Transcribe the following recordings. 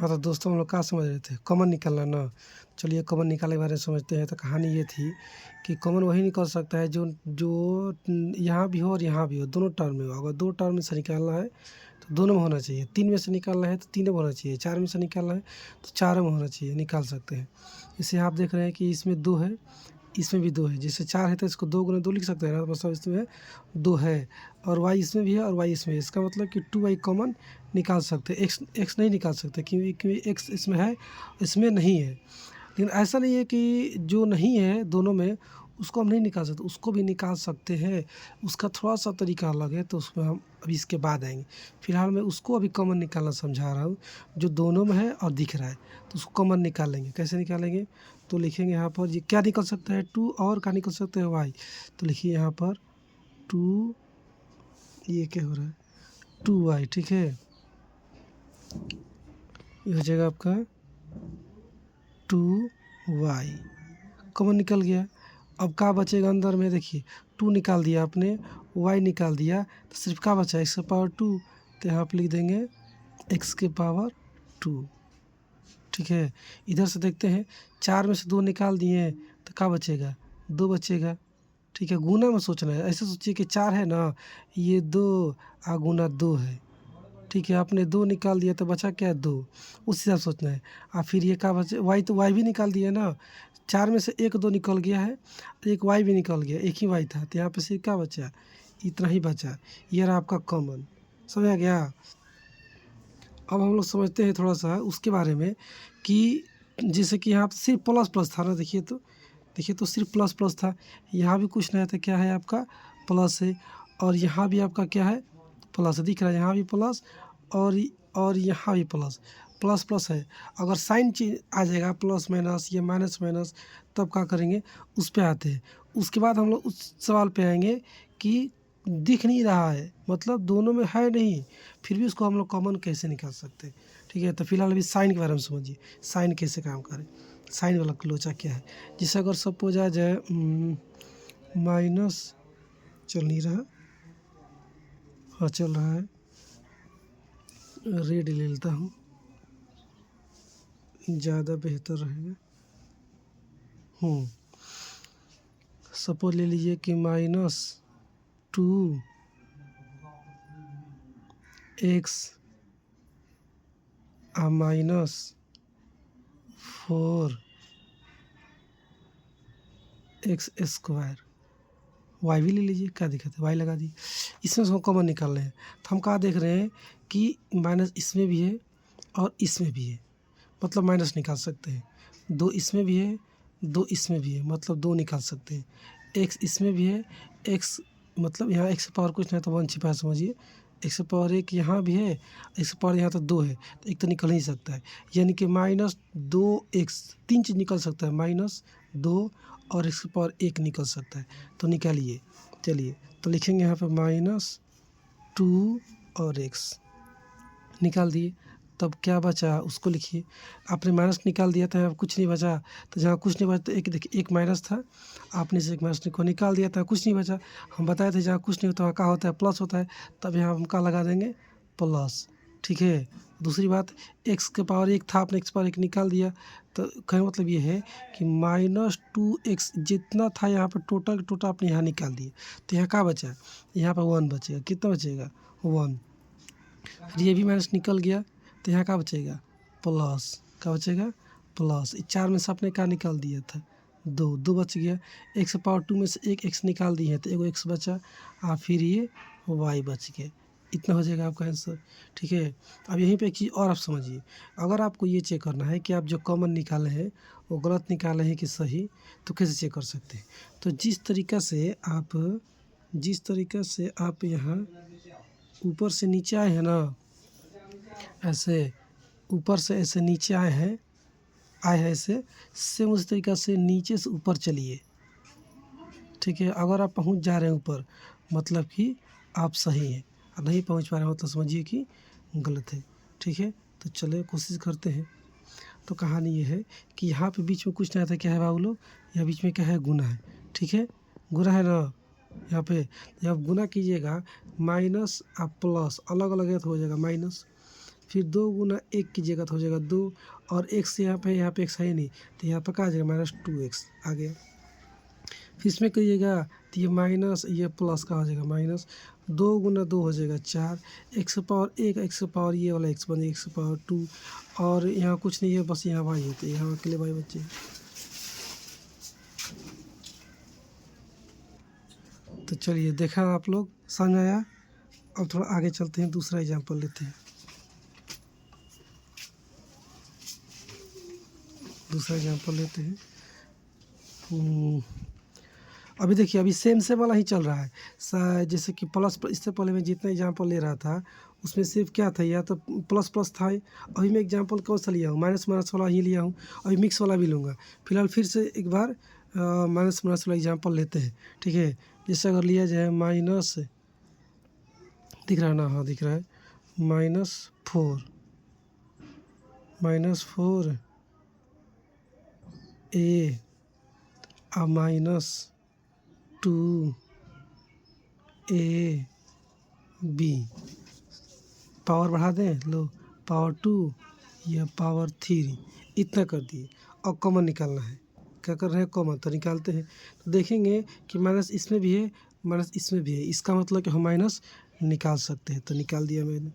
हाँ, तो दोस्तों हम लोग क्या समझ रहे थे? कॉमन निकालना ना। चलिए कॉमन निकालने के बारे में समझते हैं। तो कहानी ये थी कि कॉमन वही निकल सकता है जो जो यहाँ भी हो और यहाँ भी हो, दोनों टर्म में हो। अगर 2 टर्म में से निकालना है तो दोनों में होना चाहिए। 3 में से निकालना है तो तीनों में होना चाहिए। 4 में से निकालना है तो चारों में होना चाहिए, निकाल सकते हैं। जैसे आप देख रहे हैं कि इसमें 2 है, इसमें भी 2 है। जैसे 4 है तो इसको 2 गुना 2 लिख सकते हैं ना, मतलब इसमें 2 है और y इसमें भी है और y इसमें है। इसका मतलब कि 2y कॉमन निकाल सकते हैं। x नहीं निकाल सकते क्योंकि x इसमें है, इसमें नहीं है। लेकिन ऐसा नहीं है कि जो नहीं है दोनों में उसको हम नहीं निकाल सकते, उसको भी निकाल सकते हैं। उसका थोड़ा-सा तरीका अलग है, तो उसमें हम अभी इसके बाद आएँगे। फिलहाल मैं उसको अभी कॉमन निकालना समझा रहा हूँ, जो दोनों में है और दिख रहा है। तो उसको कॉमन निकालेंगे। कैसे निकालेंगे? तो लिखेंगे यहाँ पर ये क्या निकल सकता है 2 और क्या निकल सकता है y। तो लिखिए यहाँ पर 2, ये क्या हो रहा है 2y, ठीक है। ये हो जाएगा आपका 2y कॉमन निकल गया। अब क्या बचेगा अंदर में? देखिए 2 निकाल दिया आपने, y निकाल दिया, तो सिर्फ क्या बचा x की पावर 2। तो यहाँ पर लिख देंगे x की पावर 2, ठीक है। इधर से देखते हैं 4 में से 2 निकाल दिए तो क्या बचेगा? 2 बचेगा, ठीक है। गुना में सोचना है। ऐसे सोचिए कि 4 है ना, ये 2 गुना 2 है, ठीक है। आपने 2 निकाल दिया तो बचा क्या? 2। उस हिसाब से सोचना है। फिर ये क्या बचे? y, तो y भी निकाल दिया ना। 4 में से 1 2 निकल गया है, एक y भी निकल गया, एक ही y था, तो यहाँ पे सिर्फ क्या बचा? इतना ही बचा। ये रहा आपका कॉमन। समझ आ गया? अब हम लोग समझते हैं थोड़ा सा उसके बारे में कि जैसे कि यहाँ पे सिर्फ प्लस प्लस था ना। देखिए तो सिर्फ प्लस प्लस था। यहाँ भी कुछ नहीं था, क्या है आपका? प्लस है। और यहाँ भी आपका क्या है? प्लस दिख रहा है। यहाँ भी प्लस और यहाँ भी प्लस प्लस प्लस है। अगर साइन चेंज आ जाएगा प्लस माइनस या माइनस माइनस, तब क्या करेंगे? उस पे आते हैं। उसके बाद हम लोग उस सवाल पे आएंगे कि दिख नहीं रहा है, मतलब दोनों में है नहीं, फिर भी उसको हम लोग कॉमन कैसे निकाल सकते हैं, ठीक है। तो फिलहाल अभी साइन के बारे में समझिए, साइन कैसे काम करे। साइन वाला लोचा क्या है? जैसे अगर सपोज आ जाए माइनस, चल नहीं रहा, हाँ चल रहा है, रेड ले लेता हूँ, ज़्यादा बेहतर रहेगा। सपोज ले लीजिए कि -2 x -4 x स्क्वायर, वाई भी ले लीजिए, क्या दिक्कत है, वाई लगा दिए। इसमें से हम कॉमन निकाल रहे हैं, तो हम क्या देख रहे हैं कि माइनस इसमें भी है और इसमें भी है, मतलब माइनस निकाल सकते हैं। 2 इसमें भी है, 2 इसमें भी है, मतलब 2 निकाल सकते हैं। x इसमें भी है, x मतलब यहाँ x पावर कुछ नहीं तो 1 छिपा है, समझिए। x पावर 1 यहाँ भी है, x पावर यहाँ तो 2 है, तो एक तो निकल नहीं सकता है। यानी कि -2x, 3 चीज़ निकल सकता है, -2 और x पावर 1 निकल सकता है। तो निकालिए, चलिए तो लिखेंगे यहाँ पे -2 और x निकाल दिए। तब क्या बचा उसको लिखिए। आपने माइनस निकाल दिया था, अब कुछ नहीं बचा, तो जहाँ कुछ नहीं बचा तो एक देखिए, एक माइनस था, आपने से एक माइनस को निकाल दिया था, कुछ नहीं बचा। हम बताए थे जहाँ कुछ नहीं होता वहाँ क्या होता है? प्लस होता है। तब यहाँ हम क्या लगा देंगे? प्लस, ठीक है। दूसरी बात, x के पावर 1 था, आपने x पावर 1 निकाल दिया, तो कहने का मतलब ये है कि -2x जितना था यहाँ पर टोटल आपने यहाँ निकाल दिए, तो यहाँ क्या बचा? यहाँ पर 1 बचेगा। कितना बचेगा? 1। फिर ये भी माइनस निकल गया, तो यहाँ क्या बचेगा? प्लस। क्या बचेगा? प्लस। 4 में से आपने क्या निकाल दिया था? 2 बच गया। x पावर 2 में से एक x निकाल दिए तो एगो x बचा, फिर ये y बच गया। इतना हो जाएगा आपका आंसर, ठीक है। अब यहीं पे एक चीज़ और आप समझिए, अगर आपको ये चेक करना है कि आप जो कॉमन निकाले हैं वो गलत निकाले हैं कि सही, तो कैसे चेक कर सकते हैं? तो जिस तरीक़ा से आप यहाँ ऊपर से नीचे आए हैं ना, ऐसे ऊपर से ऐसे नीचे आए हैं ऐसे, सेम उस तरीक़ा से नीचे से ऊपर चलिए, ठीक है। अगर आप पहुंच जा रहे हैं ऊपर, मतलब कि आप सही हैं, और नहीं पहुंच पा रहे हो तो समझिए कि गलत है, ठीक है। तो चलिए कोशिश करते हैं। तो कहानी ये है कि यहाँ पे बीच में कुछ नहीं आता, क्या है बाबू लोग? यहाँ बीच में क्या है? गुना है, ठीक है। गुना है ना यहाँ पे, जब गुना कीजिएगा माइनस प्लस अलग अलग है तो हो जाएगा माइनस, फिर 2 गुना 1 कीजिएगा तो हो जाएगा 2, और x यहाँ पे x है ही नहीं, तो यहाँ पर क्या आ जाएगा -2x आ गया। फिर इसमें करिएगा तो ये माइनस ये प्लस का हो जाएगा, माइनस 2 गुना 2 हो जाएगा 4, x पावर 1 x पावर ये वाला x बन जाएगा x पावर 2, और यहाँ कुछ नहीं है बस यहाँ y है, तो यहाँ के लिए y बचे। तो चलिए देखा आप लोग, समझ में आया। अब थोड़ा आगे चलते हैं, दूसरा एग्जाम्पल लेते हैं। दूसरा एग्जाम्पल लेते हैं। अभी देखिए अभी सेम वाला ही चल रहा है। जैसे कि प्लस, इससे पहले मैं जितना एग्जाम्पल ले रहा था उसमें सिर्फ क्या था, या तो प्लस प्लस था। अभी मैं एग्जाम्पल कौन सा लिया हूँ, माइनस माइनस वाला ही लिया हूँ। अभी मिक्स वाला भी लूँगा। फिलहाल फिर से एक बार माइनस माइनस वाला एग्जाम्पल लेते हैं, ठीक है। जैसे अगर लिया जाए माइनस, दिख रहा है ना, हाँ दिख रहा है, -4 a और -2ab, पावर बढ़ा दें, लो पावर 2 या पावर 3, इतना कर दिए। और कॉमन निकालना है, क्या कर रहे हैं, कॉमन तो निकालते हैं। तो देखेंगे कि माइनस इसमें भी है, माइनस इसमें भी है, इसका मतलब कि हम माइनस निकाल सकते हैं, तो निकाल दिया मैंने।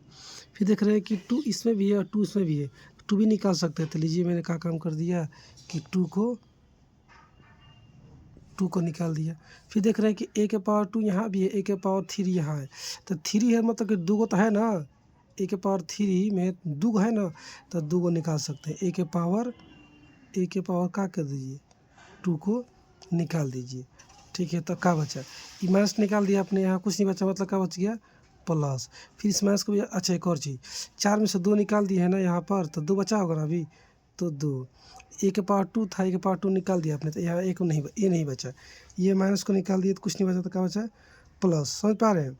फिर देख रहे हैं कि 2 इसमें भी है और 2 इसमें भी है, तो 2 भी निकाल सकते हैं। तो लीजिए मैंने क्या काम कर दिया कि 2 को निकाल दिया। फिर देख रहे हैं कि a के पावर 2 यहाँ भी है, a के पावर 3 यहाँ है, तो 3 है मतलब कि 2 तो है ना, a के पावर 3 में 2 है ना, तो 2 को निकाल सकते हैं। a के पावर क्या कर दीजिए, 2 को निकाल दीजिए, ठीक है। तो क्या बचा, ये माइनस निकाल दिया आपने, यहाँ कुछ नहीं बचा, मतलब क्या बच गया, प्लस। फिर इस माइनस को भी, अच्छा एक और चीज़, 4 में से 2 निकाल दिए है ना यहाँ पर, तो 2 बचा होगा ना अभी, तो 2, a के पावर 2 था, a के पावर 2 निकाल दिया आपने, तो यहाँ एक नहीं, ये नहीं बचा, ये माइनस को निकाल दिया तो कुछ नहीं बचा, तो क्या बचा, प्लस। समझ पा रहे हैं,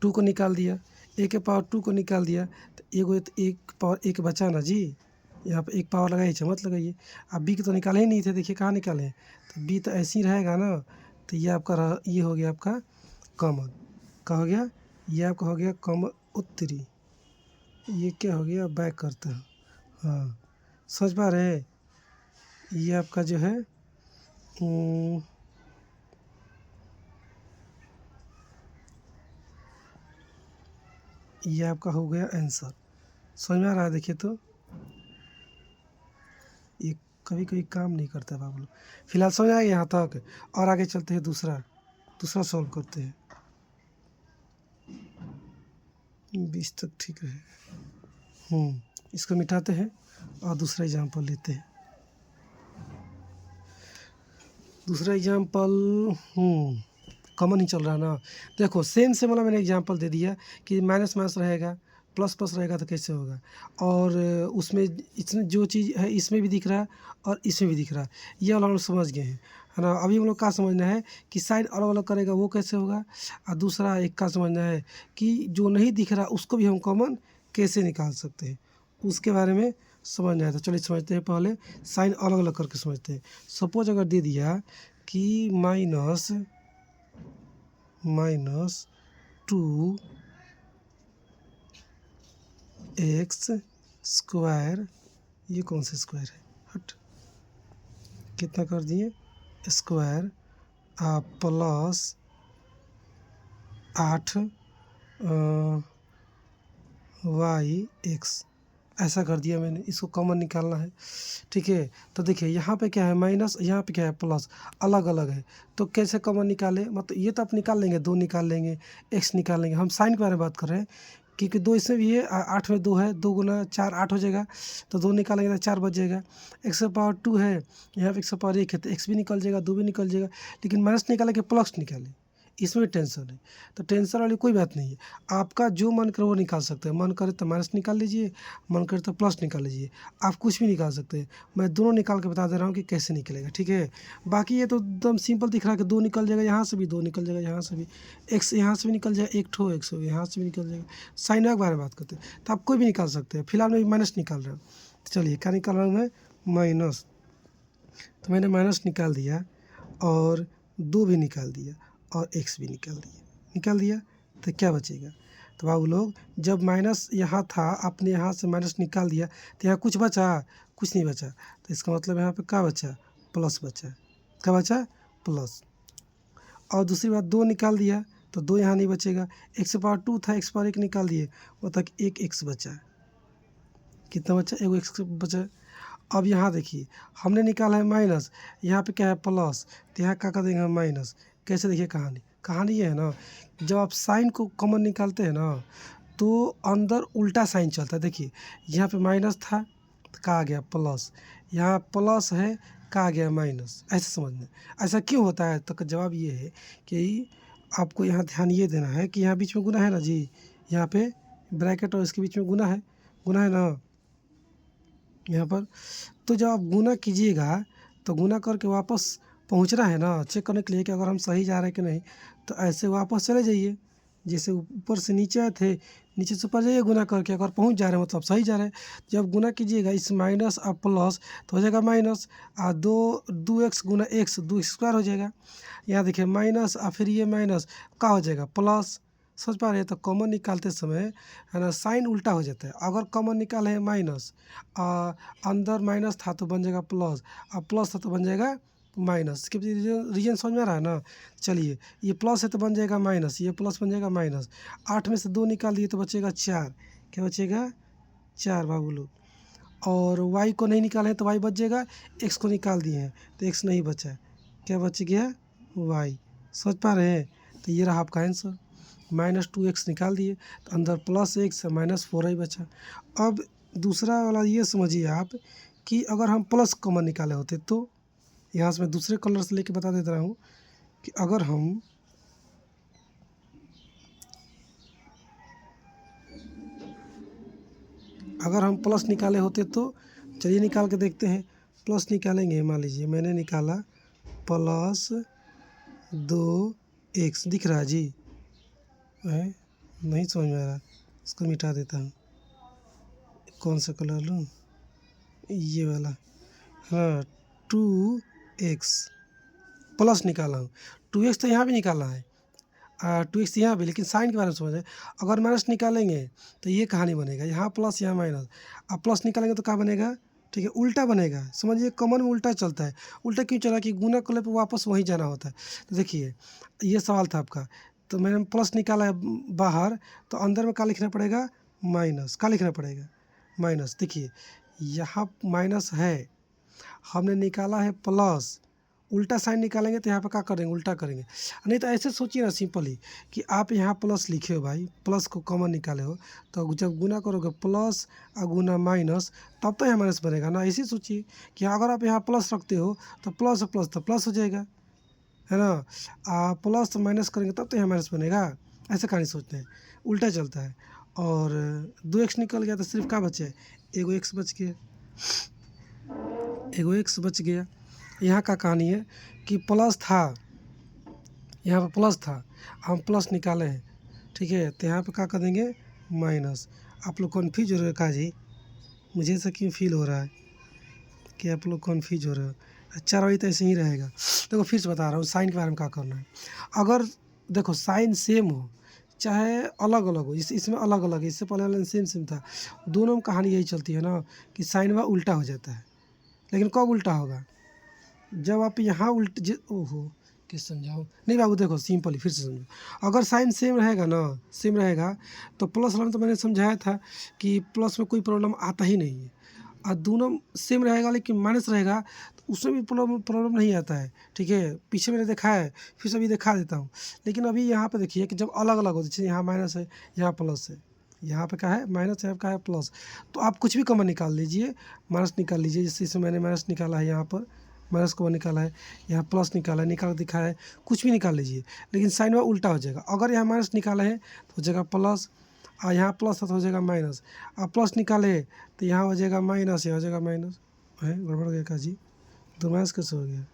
2 को निकाल दिया, a के पावर 2 को निकाल दिया, तो एक पावर 1 बचा ना जी, यहाँ पे एक पावर लगाइए, मत लगाइए। अब b के तो निकाले ही नहीं थे, देखिए कहाँ निकाले, तो b तो ऐसे ही रहेगा ना। तो ये आपका ये हो गया आपका कॉमन, क्या हो गया, ये आपका हो गया कॉमन उत्तरी। ये क्या हो गया, बैक करते हैं, हाँ समझ पा रहे हैं। ये आपका जो है ये आपका हो गया आंसर। समझ में आ रहा है, देखिए तो ये कभी कभी काम नहीं करता बाबू लोग। फिलहाल समझ आएगा यहाँ तक, और आगे चलते हैं, दूसरा सॉल्व करते हैं। 20 तक ठीक है। इसको मिटाते हैं और दूसरा एग्जाम्पल लेते हैं। दूसरा एग्जाम्पल कॉमन ही चल रहा है ना। देखो सेम वाला मैंने एग्जाम्पल दे दिया कि माइनस माइनस रहेगा, प्लस प्लस रहेगा, तो कैसे होगा। और उसमें इसमें जो चीज़ है इसमें भी दिख रहा है और इसमें भी दिख रहा है, ये वाला हम लोग समझ गए हैं, है ना। अभी हम लोग का समझना है कि साइन अलग अलग करेगा वो कैसे होगा, और दूसरा एक का समझना है कि जो नहीं दिख रहा उसको भी हम कॉमन कैसे निकाल सकते हैं, उसके बारे में समझना है। तो चलिए समझते हैं, पहले साइन अलग अलग करके समझते हैं। सपोज अगर दे दिया कि -2 x स्क्वायर, ये कौन सा स्क्वायर है, हट, कितना कर दिए, स्क्वायर प्लस 8 y(x), ऐसा कर दिया मैंने। इसको कॉमन निकालना है, ठीक है। तो देखिए यहाँ पे क्या है माइनस, यहाँ पे क्या है प्लस, अलग अलग है, तो कैसे कॉमन निकाले, मतलब ये तो आप निकाल लेंगे, 2 निकाल लेंगे, x निकाल लेंगे। हम साइन के बारे में बात कर रहे हैं, क्योंकि 2 इसमें भी है, 8 में 2 है, 2 गुना 4 8 हो जाएगा, तो 2 निकालेंगे तो 4 बच जाएगा। x पावर 2 है, यहाँ पे x पावर 1 है, तो x भी निकल जाएगा, 2 भी निकल जाएगा। लेकिन माइनस निकाले कि प्लस निकाले, इसमें टेंशन है। तो टेंशन वाली कोई बात नहीं है, आपका जो मन करे वो निकाल सकते हैं। मन करे तो माइनस निकाल लीजिए, मन करे तो प्लस निकाल लीजिए, आप कुछ भी निकाल सकते हैं। मैं दोनों निकाल के बता दे रहा हूँ कि कैसे निकलेगा, ठीक है। बाकी ये तो एकदम सिंपल दिख रहा है कि 2 निकल जाएगा, यहाँ से भी 2 निकल जाएगा, यहाँ से भी x यहाँ से भी निकल जाएगा, एक ठो x यहाँ से भी निकल जाएगा। साइन के बारे में बात करते हैं तो आप कोई भी निकाल सकते हैं। फिलहाल मैं माइनस निकाल रहा हूँ, तो चलिए क्या निकाल रहा हूँ मैं, माइनस। तो मैंने माइनस निकाल दिया और 2 भी निकाल दिया और x भी निकाल दिया, तो क्या बचेगा। तो बाबू लोग जब माइनस यहाँ था, आपने यहाँ से माइनस निकाल दिया तो यहाँ कुछ बचा? कुछ नहीं बचा। तो इसका मतलब यहाँ पे क्या बचा? प्लस बचा। क्या बचा? प्लस। और दूसरी बात, 2 निकाल दिया तो 2 यहाँ नहीं बचेगा। x पावर 2 था, x पावर 1 निकाल दिए, वो तक एक x बचा। कितना बचा? एक x बचा। अब यहाँ देखिए, हमने निकाला है माइनस, यहाँ पे क्या है? प्लस। तो यहाँ क्या कर देंगे हम? माइनस। कैसे? देखिए कहानी, कहानी ये है ना, जब आप साइन को कॉमन निकालते हैं ना तो अंदर उल्टा साइन चलता है। देखिए यहाँ पे माइनस था तो क्या आ गया? प्लस। यहाँ प्लस है, क्या आ गया? माइनस। ऐसे समझना। ऐसा क्यों होता है? तो जवाब ये है कि आपको यहाँ ध्यान ये देना है कि यहाँ बीच में गुना है ना जी, यहाँ पे ब्रैकेट और इसके बीच में गुना है, गुना है ना यहाँ पर। तो जब आप गुना कीजिएगा तो गुना करके वापस पहुँचना है ना, चेक करने के लिए कि अगर हम सही जा रहे हैं कि नहीं। तो ऐसे वापस चले जाइए, जैसे ऊपर से नीचे आए थे, नीचे से ऊपर जाइए गुना करके, अगर पहुँच जा रहे हैं मतलब सही जा रहे हैं। जब गुना कीजिएगा इस माइनस और प्लस तो हो जाएगा माइनस, और 2x गुना x 2x स्क्वायर हो जाएगा। यहाँ देखिए माइनस और फिर ये माइनस क्या हो जाएगा? प्लस। समझ पा रहे हैं? तो कॉमन निकालते समय है ना साइन उल्टा हो जाता है। अगर कॉमन निकाले है माइनस, अंदर माइनस था तो बन जाएगा प्लस, और प्लस था तो बन जाएगा माइनस। इसके रीजन समझ में आ रहा है ना? चलिए, ये प्लस है तो बन जाएगा माइनस, ये प्लस बन जाएगा माइनस। 8 में से 2 निकाल दिए तो बचेगा 4। क्या बचेगा? 4 बाबू लोग। और y को नहीं निकाले तो y बच जाएगा, x को निकाल दिए हैं तो x नहीं बचा। क्या बच गया? y। समझ पा रहे हैं? तो ये रहा आपका आंसर। -2x निकाल दिए तो अंदर +x -4y बचा। अब दूसरा वाला ये समझिए आप कि अगर हम प्लस कॉमन निकाले होते तो, यहाँ से मैं दूसरे कलर से लेके बता देता हूँ कि अगर हम प्लस निकाले होते तो चलिए निकाल के देखते हैं। प्लस निकालेंगे, मान लीजिए मैंने निकाला +2x, दिख रहा है जी? नहीं समझ में आ रहा, इसको मिटा देता हूँ। कौन सा कलर लूँ? ये वाला। हाँ, 2x प्लस निकाला हूँ। 2x तो यहाँ भी निकाला है, 2x यहाँ भी, लेकिन साइन के बारे में समझें। अगर माइनस निकालेंगे तो ये कहानी बनेगा, यहाँ प्लस यहाँ माइनस। अब प्लस निकालेंगे तो क्या बनेगा? ठीक है, उल्टा बनेगा। समझिए कॉमन में उल्टा चलता है। उल्टा क्यों चला? कि गुना करने पर वापस वहीं जाना होता है। तो देखिए ये सवाल था आपका, तो मैंने प्लस निकाला है बाहर, तो अंदर में क्या लिखना पड़ेगा? माइनस। क्या लिखना पड़ेगा? माइनस। देखिए यहाँ माइनस है, हमने निकाला है प्लस, उल्टा साइन निकालेंगे तो यहाँ पे क्या करेंगे? उल्टा करेंगे। नहीं तो ऐसे सोचिए ना सिंपल ही कि आप यहाँ प्लस लिखे हो भाई, प्लस को कॉमन निकाले हो, तो जब गुना करोगे प्लस और गुना माइनस तब तो यहाँ माइनस बनेगा ना। ऐसे सोचिए कि अगर आप यहाँ प्लस रखते हो तो प्लस प्लस तो प्लस हो जाएगा, है ना। प्लस तो माइनस करेंगे तब तो यहाँ माइनस बनेगा। ऐसे कहानी सोचते हैं, उल्टा चलता है। और 2x निकल गया तो सिर्फ क्या बचे? एगो x बच गया, एगो x बच गया। यहाँ का कहानी है कि प्लस था, यहाँ पर प्लस था, हम प्लस निकाले हैं, ठीक है। तो यहाँ पे क्या कर देंगे? माइनस। आप लोग कन्फ्यूज हो रहे हो का जी? मुझे ऐसा क्यों फील हो रहा है कि आप लोग कन्फ्यूज हो रहे हो? अच्छा रही तो ऐसे ही रहेगा। देखो फिर से बता रहा हूँ साइन के बारे में क्या करना है। अगर देखो साइन सेम हो चाहे अलग अलग हो, इसमें अलग अलग है, इससे पहले वाले सेम सेम था, दोनों में कहानी यही चलती है ना कि साइन वह उल्टा हो जाता है। लेकिन कब उल्टा होगा? जब आप यहाँ ओहो किस समझाऊँ? नहीं बाबू देखो सिंपल ही फिर से समझो। अगर साइन सेम रहेगा ना, सेम रहेगा तो प्लस वाला में तो मैंने समझाया था कि प्लस में कोई प्रॉब्लम आता ही नहीं है। और दोनों सेम रहेगा लेकिन माइनस रहेगा तो उसमें भी प्रॉब्लम नहीं आता है, ठीक है। पीछे मैंने देखा है, फिर से अभी दिखा देता हूँ। लेकिन अभी यहाँ पे देखिए कि जब अलग अलग हो, जैसे यहाँ माइनस है यहाँ प्लस है, यहाँ पे क्या है? माइनस है, यहाँ क्या है? प्लस। तो आप कुछ भी कॉमन निकाल लीजिए, माइनस निकाल लीजिए। जैसे इसमें मैंने माइनस निकाला है, यहाँ पर माइनस को निकाला है, यहाँ प्लस निकाला है, निकाल दिखाया है, कुछ भी निकाल लीजिए, लेकिन साइन वह उल्टा हो जाएगा। अगर यहाँ माइनस निकाला है तो हो जाएगा प्लस, और यहाँ प्लस है तो हो जाएगा माइनस, और प्लस निकाले तो यहाँ हो जाएगा माइनस, यहाँ हो जाएगा माइनस। है गड़बड़ गया का जी? तो माइनस कैसे हो गया?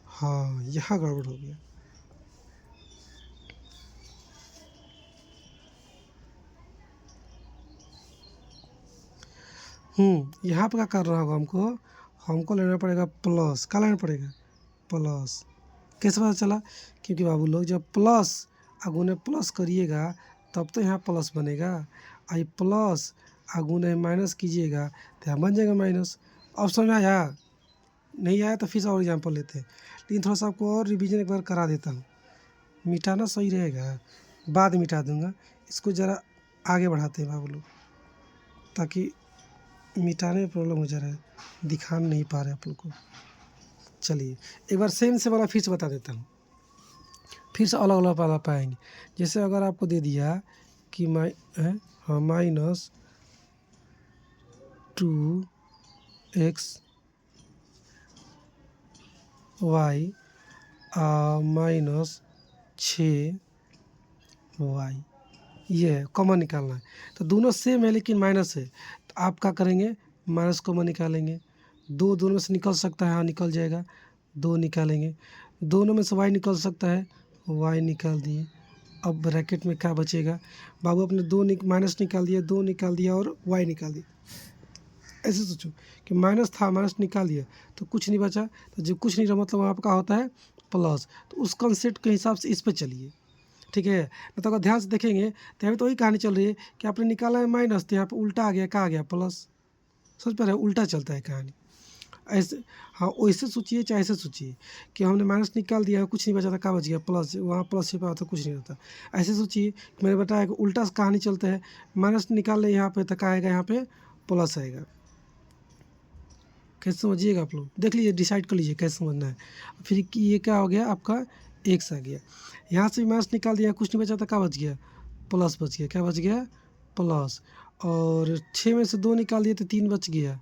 हाँ यहाँ गड़बड़ हो गया। यहाँ पर क्या करना होगा हमको? हमको लेना पड़ेगा प्लस। क्या लेना पड़ेगा? प्लस। कैसे पता चला? क्योंकि बाबू लोग जब प्लस गुने प्लस करिएगा तब तो यहाँ प्लस बनेगा। आई प्लस गुने माइनस कीजिएगा तो यहाँ बन जाएगा माइनस। अब समझ में आया? नहीं आया तो फिर से और एग्जाम्पल लेते हैं, लेकिन थोड़ा सा आपको और रिवीजन एक बार करा देता हूँ। मिटाना सही रहेगा, बाद मिटा दूँगा। इसको ज़रा आगे बढ़ाते हैं बाबू लोग, ताकि मिटाने में प्रॉब्लम हो जा रहा है, दिखा नहीं पा रहे आप लोग को। चलिए एक बार सेम से वाला फिर से बता देता हूँ, फिर से अलग अलग वाला पाएंगे। जैसे अगर आपको दे दिया कि minus 2x y minus 6y, ये है कॉमन निकालना है। तो दोनों सेम है लेकिन माइनस है, तो आप क्या करेंगे, माइनस कॉमन निकालेंगे। दो दोनों में से निकल सकता है, हाँ निकल जाएगा, दो निकालेंगे। दोनों में से y निकल सकता है, y निकाल दिए। अब ब्रैकेट में क्या बचेगा बाबू, अपने माइनस निकाल दिया, दो निकाल दिया और y निकाल दिया। ऐसे सोचो कि माइनस था, माइनस निकाल दिया तो कुछ नहीं बचा, तो जब कुछ नहीं रहा मतलब वहाँ पर क्या होता है प्लस। तो उस कंसेप्ट के हिसाब से इस पर चलिए, ठीक है। तो अगर ध्यान से देखेंगे तो यहाँ तो वही कहानी चल रही है कि आपने निकाला है माइनस, तो यहाँ पर उल्टा आ गया, क्या आ गया प्लस। समझ पा रहे हैं, उल्टा चलता है कहानी ऐसे। हाँ वैसे सोचिए चाहे ऐसे सोचिए कि हमने माइनस निकाल दिया, कुछ नहीं बचा था, क्या बच गया प्लस, वहाँ प्लस से पाया तो कुछ नहीं होता। ऐसे सोचिए कि मैंने बताया कि उल्टा कहानी चलता है, माइनस निकाल ले यहाँ पे तो क्या आएगा, यहाँ पे प्लस आएगा। कैसे समझिएगा आप लोग, देख लीजिए, डिसाइड कर लीजिए कैसे समझना है। फिर ये क्या हो गया आपका एक्स आ गया, यहाँ से भी माइनस निकाल दिया, कुछ नहीं बचा था, क्या बच गया प्लस बच गया। क्या बच गया प्लस, और 6 में से 2 निकाल दिए तो 3 बच गया।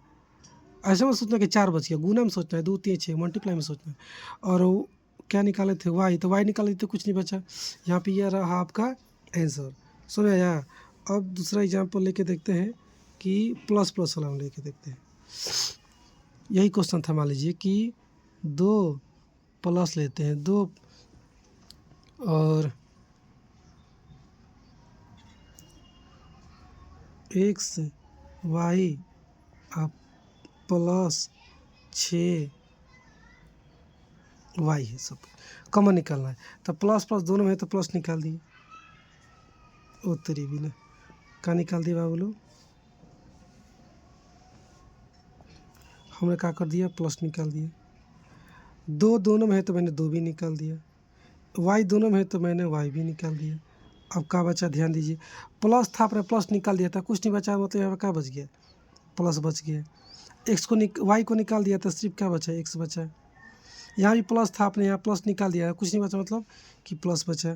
ऐसे में सोचना कि 4 बच गया, गुना में सोचना है, 2 3 6 मल्टीप्लाई में सोचना है। और वो क्या निकाले थे वाई, तो वाई निकाले तो कुछ नहीं बचा। यहाँ पे ये रहा आपका आंसर। समझ आया? अब दूसरा एग्जाम्पल लेके देखते हैं कि प्लस प्लस वाला हम लेके देखते हैं। यही क्वेश्चन था, मान लीजिए कि 2 प्लस लेते हैं, 2 और एक्स वाई प्लस 6 वाई है, सब कॉमन निकालना है। तो प्लस प्लस दोनों में है तो प्लस निकाल दिए, ओ तेरी भी ना, क्या निकाल दिया बाबू लोग, हमने क्या कर दिया प्लस निकाल दिया। दो दोनों में है तो मैंने 2 भी निकाल दिया, वाई दोनों में है तो मैंने वाई भी निकाल दिया। अब क्या बचा ध्यान दीजिए, प्लस था आपने प्लस निकाल दिया था, कुछ नहीं बचा, मतलब यहाँ पर क्या बच गया प्लस बच गया। एक्स को वाई को निकाल दिया था, सिर्फ क्या बचा एक्स बचा। यहाँ भी प्लस था, आपने यहाँ प्लस निकाल दिया, कुछ नहीं बचा मतलब कि प्लस बचा।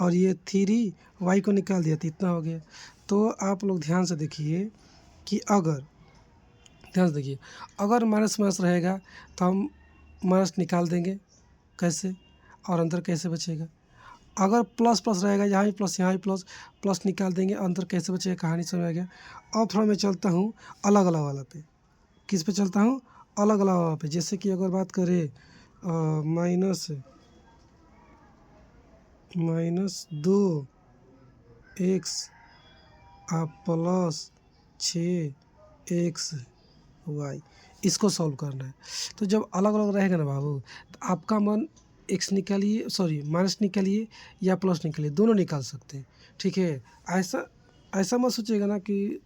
और ये 3 वाई को निकाल दिया तो इतना हो गया। तो आप लोग ध्यान से देखिए कि अगर ध्यान से देखिए, अगर माइनस माइनस रहेगा तो हम माइनस निकाल देंगे कैसे, और अंदर कैसे बचेगा। अगर प्लस प्लस रहेगा, यहाँ भी प्लस यहाँ भी प्लस, प्लस निकाल देंगे, अंदर कैसे बचेगा, कहानी समझ आ गया। अब थोड़ा मैं चलता हूँ अलग अलग वाला पे, किस पे चलता हूँ अलग अलग वाला पे। जैसे कि अगर बात करें minus 2 x plus 6 x y, इसको सॉल्व करना है। तो जब अलग अलग रहेगा ना बाबू, तो आपका मन एक्स निकालिए, सॉरी माइनस निकालिए या प्लस निकालिए, दोनों निकाल सकते हैं, ठीक है। ऐसा ऐसा मत सोचिएगा ना कि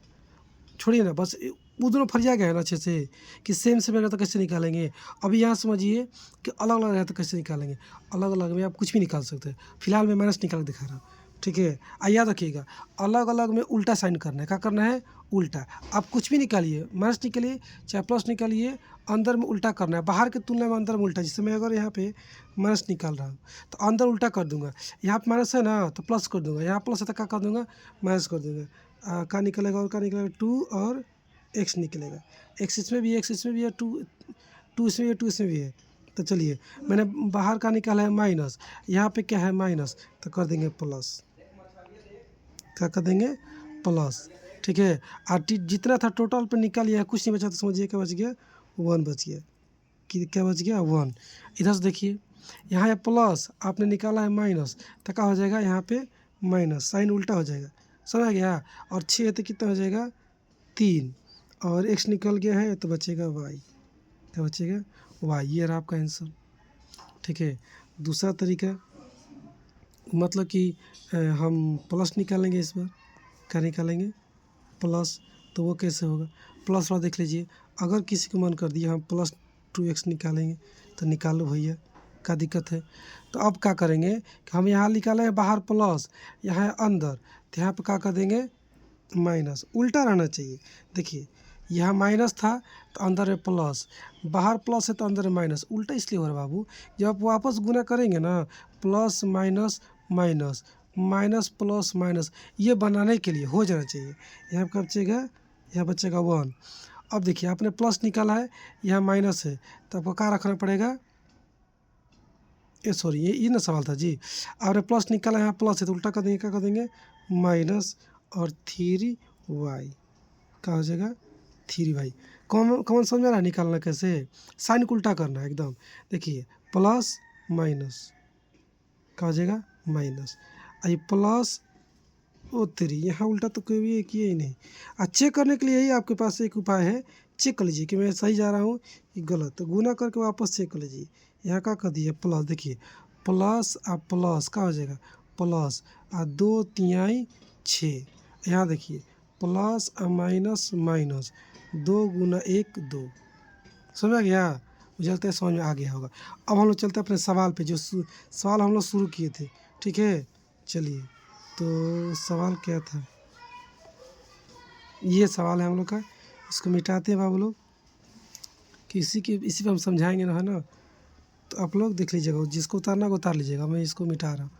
छोड़िए ना, बस वो दोनों फरिया गया है ना अच्छे से कि सेम सेम रहेगा तो कैसे निकालेंगे। अभी यहाँ समझिए कि अलग अलग रहेगा तो कैसे निकालेंगे। अलग अलग में आप कुछ भी निकाल सकते हैं, फिलहाल मैं माइनस निकाल के दिखा रहा हूँ, ठीक है। याद रखिएगा, अलग अलग में उल्टा साइन करना है। क्या करना है उल्टा। आप कुछ भी निकालिए, माइनस निकालिए चाहे प्लस निकालिए, अंदर में उल्टा करना है, बाहर की तुलना में अंदर में उल्टा। जैसे मैं अगर यहाँ पे माइनस निकाल रहा हूँ तो अंदर उल्टा कर दूंगा, यहाँ पे माइनस है ना तो प्लस कर दूंगा, यहाँ प्लस है तो क्या कर दूंगा माइनस कर दूंगा। क्या निकलेगा और क्या निकलेगा 2 और एक्स निकलेगा। एक्स इसमें भी है, एक्स इसमें भी है, 2 इसमें भी है, 2 इसमें भी है। तो चलिए मैंने बाहर का निकाला है माइनस, यहाँ पे क्या है माइनस, तो कर देंगे प्लस। क्या कर देंगे प्लस, ठीक है। और जितना था टोटल पे निकालिए, कुछ नहीं बचा तो समझिए क्या बच गया 1 बच गया। कि क्या बच गया 1। इधर से देखिए, यहाँ है प्लस, आपने निकाला है माइनस, तो क्या हो जाएगा यहाँ पे माइनस, साइन उल्टा हो जाएगा, समझ गया। और 6 है तो कितना हो जाएगा 3, और एक्स निकल गया है तो बचेगा वाई। क्या बचेगा वाई, ये रहा आपका आंसर, ठीक है। दूसरा तरीका मतलब कि हम प्लस निकालेंगे इस बार, क्या निकालेंगे प्लस, तो वो कैसे होगा प्लस वाला देख लीजिए। अगर किसी को मन कर दिया हम प्लस 2x निकालेंगे तो निकालो भैया, क्या दिक्कत है। तो अब क्या करेंगे कि हम यहाँ निकाले हैं बाहर प्लस, यहाँ है अंदर, तो यहाँ पर क्या कर देंगे माइनस, उल्टा रहना चाहिए। देखिए यहाँ माइनस था तो अंदर है प्लस, बाहर प्लस है तो अंदर है माइनस, उल्टा इसलिए हो रहा है बाबू। जब आप वापस गुना करेंगे ना, plus minus minus minus plus minus, ये बनाने के लिए हो जाना चाहिए। यहाँ कब बचेगा, यहाँ बचेगा 1। अब देखिए आपने प्लस निकाला है, यहाँ माइनस है, तो आपको क्या रखना पड़ेगा, ये सॉरी ये ना सवाल था जी। आपने प्लस निकाला, यहाँ प्लस है तो उल्टा कर देंगे, क्या कर देंगे माइनस और 3y, क्या हो जाएगा 3y। कौन कौन समझ रहा है निकालना कैसे, साइन को उल्टा करना है एकदम। देखिए प्लस माइनस क्या हो जाएगा माइनस, ये प्लस ओ 3, यहाँ उल्टा तो कोई भी किया ही नहीं। चेक करने के लिए यही आपके पास एक उपाय है, चेक कर लीजिए कि मैं सही जा रहा हूँ कि गलत, तो गुना करके वापस चेक कर लीजिए। यहाँ क्या कर दिए प्लस, देखिए प्लस प्लस क्या हो जाएगा प्लस 2 तिहाई 6, यहाँ देखिए प्लस माइनस माइनस 2 गुना 1 2, समझ आ गया, मुझे लगता है समझ में आ गया होगा। अब हम लोग चलते हैं अपने सवाल पे, जो सवाल हम लोग शुरू किए थे, ठीक है। चलिए तो सवाल क्या था, ये सवाल है हम लोग का, इसको मिटाते हैं बाबू लोग, कि इसी पे हम समझाएंगे ना, है ना। तो आप लोग देख लीजिएगा, जिसको उतारना को उतार लीजिएगा, मैं इसको मिटा रहा हूँ,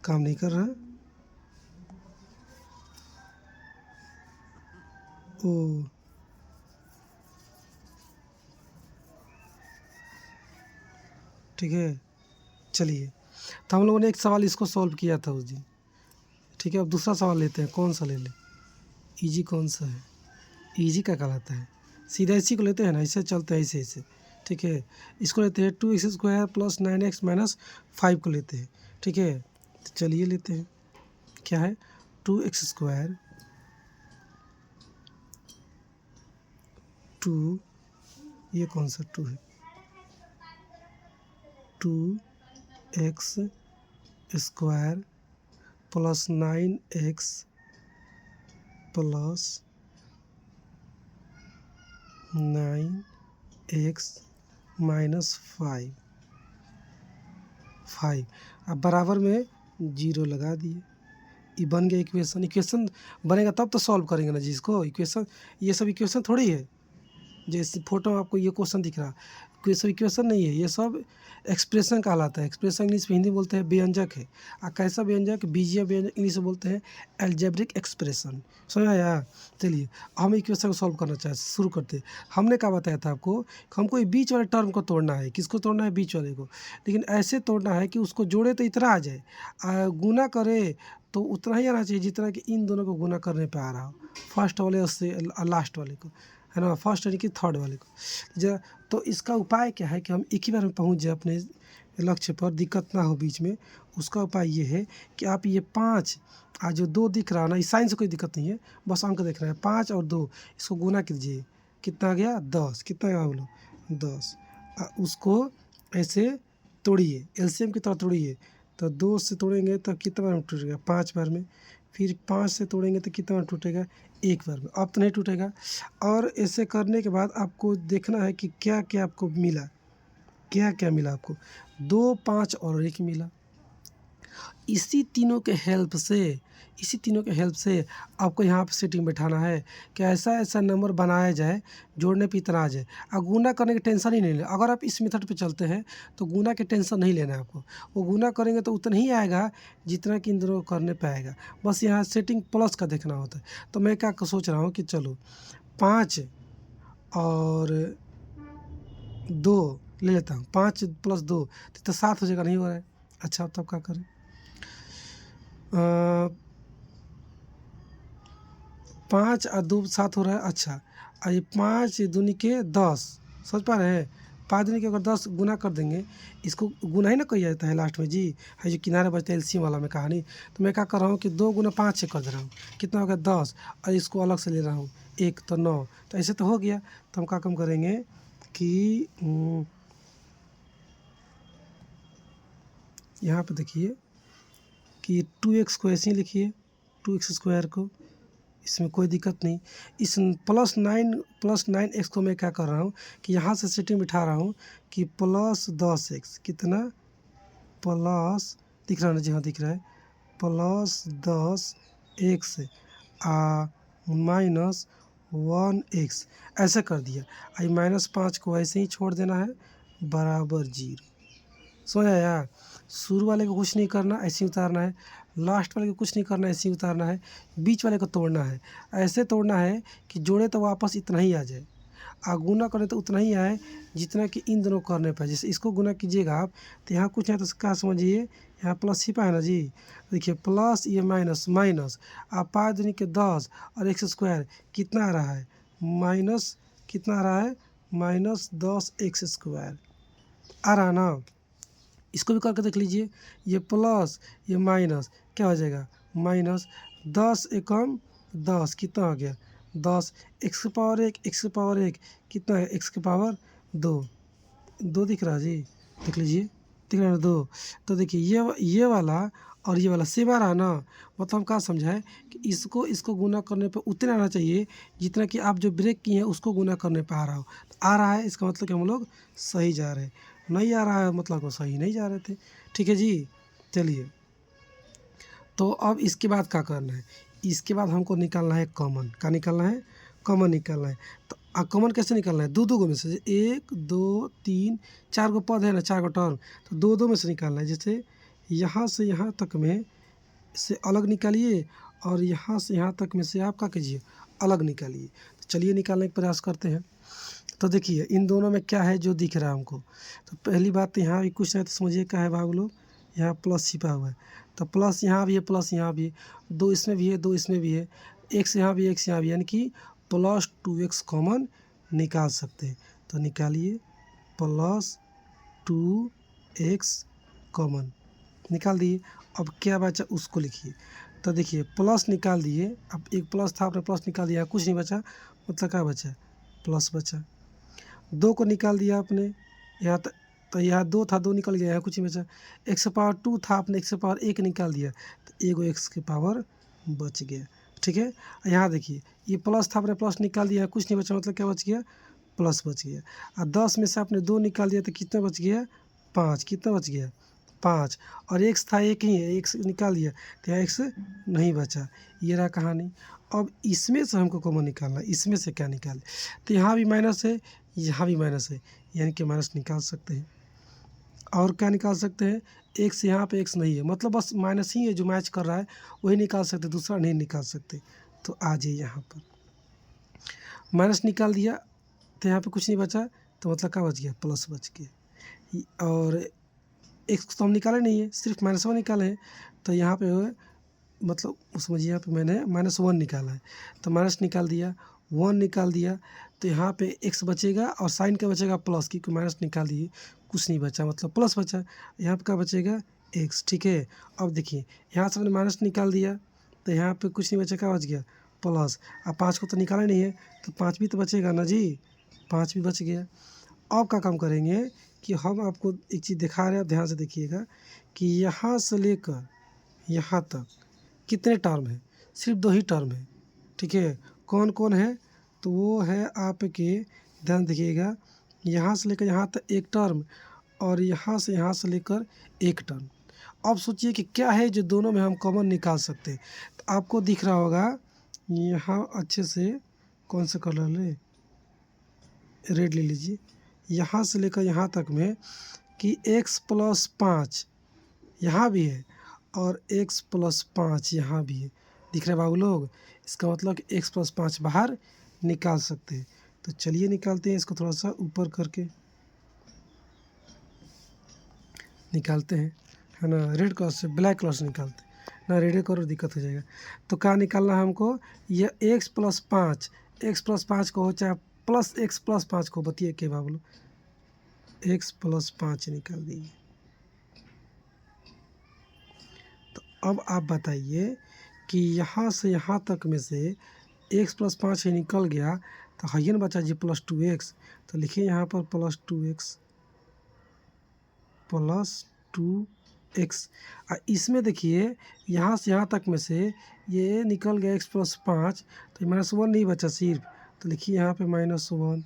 काम नहीं कर रहा। ओ ठीक है, चलिए तो हम लोगों ने एक सवाल इसको सॉल्व किया था उस दिन, ठीक है। अब दूसरा सवाल लेते हैं, कौन सा ले लें, इजी कौन सा है, इजी क्या कहलाता है, सीधा इसी को लेते हैं ना, इससे चलते हैं ऐसे ऐसे, ठीक है। इसको लेते हैं 2x² प्लस 9x माइनस 5 को लेते हैं, ठीक है। तो चलिए लेते हैं, क्या है 2x², 2, ये कौन सा 2 है, 2x² plus 9x plus 9x minus 5, अब बराबर में 0 लगा दिए, ये बन गया इक्वेशन। इक्वेशन बनेगा तब तो सॉल्व करेंगे ना जी इसको, इक्वेशन ये सब इक्वेशन थोड़ी है, जैसे फोटो में आपको ये क्वेश्चन दिख रहा, कोई सब इक्वेशन नहीं है, ये सब एक्सप्रेशन कहलाता है। एक्सप्रेशन इंग्लिश में हिंदी में बोलते हैं व्यंजक है, कैसा व्यंजक, बीजीय व्यंजक इंग्लिश में बोलते हैं एल्जेब्रिक एक्सप्रेशन, समझ आया। चलिए हम इक्वेशन को सॉल्व करना चाहे शुरू करते हैं। हमने क्या बताया था आपको, हमको ये बीच वाले टर्म को तोड़ना है, किसको तोड़ना है बीच वाले को, लेकिन ऐसे तोड़ना है कि उसको जोड़े तो इतना आ जाए, गुना करे तो उतना ही आना चाहिए जितना कि इन दोनों को गुना करने पे आ रहा हो, फर्स्ट वाले से लास्ट वाले को, है ना, फर्स्ट यानी कि थर्ड वाले को जरा। तो इसका उपाय क्या है कि हम एक ही बार में पहुंच जाए अपने लक्ष्य पर, दिक्कत ना हो बीच में। उसका उपाय ये है कि आप ये 5 आज जो 2 दिख रहा है ना, इस साइन से कोई दिक्कत नहीं है, बस अंक देख रहे हैं 5 और 2, इसको गुना कीजिए, कितना आ गया 10, कितना गया बोलो 10। उसको ऐसे तोड़िए, एलसीएम की तरह तोड़िए, तो 2 से तोड़ेंगे तो कितना बार में टूटेगा 5 बार में, फिर 5 से तोड़ेंगे तो कितना बार टूटेगा 1 बार में, अब तो नहीं टूटेगा। और ऐसे करने के बाद आपको देखना है कि क्या क्या आपको मिला, क्या क्या मिला आपको, 2 5 और 1 मिला। इसी तीनों के हेल्प से आपको यहाँ पे सेटिंग बैठाना है कि ऐसा ऐसा नंबर बनाया जाए, जोड़ने पे इतना आ जाए, और गुना करने की टेंशन ही नहीं लेना। अगर आप इस मेथड पे चलते हैं तो गुना की टेंशन नहीं लेना है आपको, वो गुना करेंगे तो उतना ही आएगा जितना कि इन दोनों को करने पे आएगा, बस यहाँ सेटिंग प्लस का देखना होता है। तो मैं क्या सोच रहा हूँ कि चलो 5 और 2 ले लेता हूँ, 5 + 2 तो 7 हो जाएगा, नहीं हो रहा है। अच्छा तब क्या करें, 5 और 2 7 हो रहा है। अच्छा ये 5 दूनी के 10, समझ पा रहे हैं, 5 दूनी के अगर 10 गुना कर देंगे, इसको गुना ही ना किया जाता है लास्ट में जी, है जो किनारे बचता है एलसीएम वाला में कहानी। तो मैं क्या कर रहा हूँ कि 2 गुना 5 से कर दे रहा हूँ, कितना हो गया 10, और इसको अलग से ले रहा हूँ 1 तो 9, तो ऐसे तो हो गया। तो हम क्या कम करेंगे कि यहाँ पे देखिए कि 2x को ऐसे ही लिखिए, 2x² को, इसमें कोई दिक्कत नहीं। इस +9 x को मैं क्या कर रहा हूँ कि यहाँ से सेटिंग बिठा रहा हूँ कि +10x कितना, प्लस दिख रहा है ना, जी हाँ दिख रहा है, +10x -1x ऐसे कर दिया। -5 को ऐसे ही छोड़ देना है, बराबर 0। समझ आया? शुरू वाले को कुछ नहीं करना, ऐसे ही उतारना है, लास्ट वाले को कुछ नहीं करना, ऐसे ही उतारना है, बीच वाले को तोड़ना है। ऐसे तोड़ना है कि जोड़े तो वापस इतना ही आ जाए, गुना करें तो उतना ही आए जितना कि इन दोनों करने पर। जैसे इसको गुना कीजिएगा आप, तो यहाँ कुछ है तो क्या समझिए, यहाँ प्लस छिपा है ना जी। देखिए प्लस ये माइनस माइनस, आप 5 दूनी के 10 और x² कितना आ रहा है, माइनस कितना आ रहा है, -10x² आ रहा ना। इसको भी करके देख लीजिए, ये प्लस ये माइनस क्या हो जाएगा, -10 एकम 10 कितना हो गया, 10 x⁻1 कितना है, x⁻2 दिख रहा है जी, देख लीजिए, दिख रहा है 2। तो देखिए ये वाला और ये वाला सेम आ रहा है ना। मतलब हम क्या समझाए कि इसको गुना करने पे उतना आना चाहिए जितना कि आप जो ब्रेक किए हैं उसको गुना करने पे आ रहा हो। तो आ रहा है, इसका मतलब कि हम लोग सही जा रहे हैं। नहीं आ रहा है मतलब वो सही नहीं जा रहे थे। ठीक है जी, चलिए। तो अब इसके बाद क्या करना है, इसके बाद हमको निकालना है कॉमन। क्या निकालना है, कॉमन निकालना है। तो कॉमन कैसे निकालना है, दो गो में से, 1 2 3 4 गो पद है ना, 4 गो टर्म, तो दो में से निकालना है। जैसे यहाँ से यहाँ तक में से अलग निकालिए और यहाँ से यहाँ तक में से आप क्या कीजिए, अलग निकालिए। तो चलिए निकालने का प्रयास करते हैं। तो देखिए इन दोनों में क्या है जो दिख रहा है हमको। तो पहली बात तो यहाँ भी कुछ नहीं, तो समझिए क्या है बाबू लोग, यहाँ प्लस छिपा हुआ है। तो प्लस यहाँ भी है, प्लस यहाँ भी है, 2 इसमें भी है, 2 इसमें भी है, x यहाँ भी, x यहाँ भी, यानी कि +2x कॉमन निकाल सकते हैं। तो निकालिए, +2x कॉमन निकाल दिए। अब क्या बचा उसको लिखिए। तो देखिए प्लस निकाल दिए, अब एक प्लस था, आपने प्लस निकाल दिया, कुछ नहीं बचा, मतलब क्या बचा, प्लस बचा। 2 को निकाल दिया आपने, यहाँ तक तो यहाँ 2 था, 2 निकल गया, यहाँ कुछ नहीं बचा। x⁻2 था, आपने x⁻1 निकाल दिया, तो एगो x की पावर बच गया। ठीक है, यहाँ देखिए ये प्लस था, आपने प्लस निकाल दिया, कुछ नहीं बचा, मतलब क्या बच गया, प्लस बच गया। और 10 में से आपने 2 निकाल दिया तो कितना बच गया, 5। कितना बच गया, 5। और x था, एक ही है, x निकाल दिया तो यहाँ x नहीं बचा। ये रहा कहानी। अब इसमें से हमको कॉमन निकालना है, इसमें से क्या निकाले, तो यहाँ भी माइनस है, यहाँ भी माइनस है, यानी कि माइनस निकाल सकते हैं। और क्या निकाल सकते हैं, x यहाँ पे x नहीं है, मतलब बस माइनस ही है जो मैच कर रहा है, वही निकाल सकते, दूसरा नहीं निकाल सकते। तो आ जाइए यहाँ पर, माइनस निकाल दिया तो यहाँ पे कुछ नहीं बचा, तो मतलब क्या बच गया, प्लस बच गया। और x तो हम निकाले नहीं है, सिर्फ -1 निकाले हैं। तो यहाँ पे मतलब समझिए यहाँ पे मैंने -1 निकाला है, तो माइनस निकाल दिया, 1 निकाल दिया, तो यहाँ पे x बचेगा और साइन क्या बचेगा, प्लस, क्योंकि माइनस निकाल दिए, कुछ नहीं बचा, मतलब प्लस बचा। यहाँ पे क्या बचेगा, x। ठीक है, अब देखिए यहाँ से मैंने माइनस निकाल दिया, तो यहाँ पे कुछ नहीं बचा, क्या बच गया, प्लस। अब 5 को तो निकाला नहीं है, तो 5 भी तो बचेगा ना जी, 5 भी बच गया। अब क्या काम करेंगे कि हम आपको एक चीज़ दिखा रहे हैं, ध्यान से देखिएगा कि यहाँ से लेकर यहाँ तक कितने टर्म हैं, सिर्फ 2 ही टर्म है। ठीक है, कौन कौन है, तो वो है आपके, ध्यान देखिएगा, यहाँ से लेकर यहाँ तक एक टर्म और यहाँ से लेकर एक टर्म। अब सोचिए कि क्या है जो दोनों में हम कॉमन निकाल सकते हैं। तो आपको दिख रहा होगा यहाँ अच्छे से, कौन सा कलर ले, रेड ले लीजिए, यहाँ से लेकर यहाँ तक में कि x+5 यहाँ भी है और x+5 यहाँ भी है, दिख रहा है बाबू लोग। इसका मतलब कि x+5 बाहर निकाल सकते हैं। तो चलिए निकालते हैं, इसको थोड़ा सा ऊपर करके निकालते हैं, है ना, रेड कलर से, ब्लैक कलर से निकालते हैं ना, रेड कलर दिक्कत हो जाएगा। तो क्या निकालना है हमको, यह x+5 को हो चाहे प्लस x+5 को, बतिए के बाबू लोग, x+5 निकाल दीजिए। तो अब आप बताइए कि यहाँ से यहाँ तक में से x+5 ही निकल गया, तो है ना बचा जी +2x। तो लिखिए यहाँ पर +2x एक्स। इसमें देखिए यहाँ से यहाँ तक में से ये निकल गया x+5, तो -1 नहीं बचा सिर्फ, तो लिखिए यहाँ पे -1,